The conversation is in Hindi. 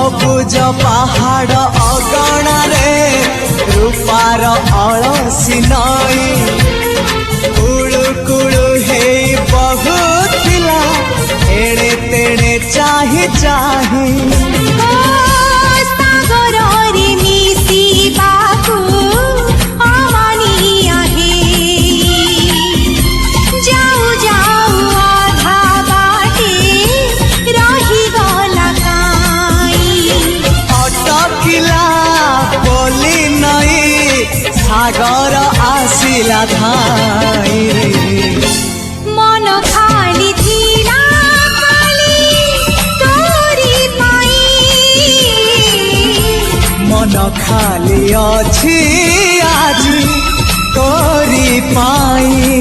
सबुज पहाड़ अगणारे रूपार अलसी नई कुळु कुळु हे बहुथिला एड़े तेड़े चाही चाही सागर आसिला धाई मन खाली थिला खाली तोरी पाई मन खाली अछि आज तोरी पाई।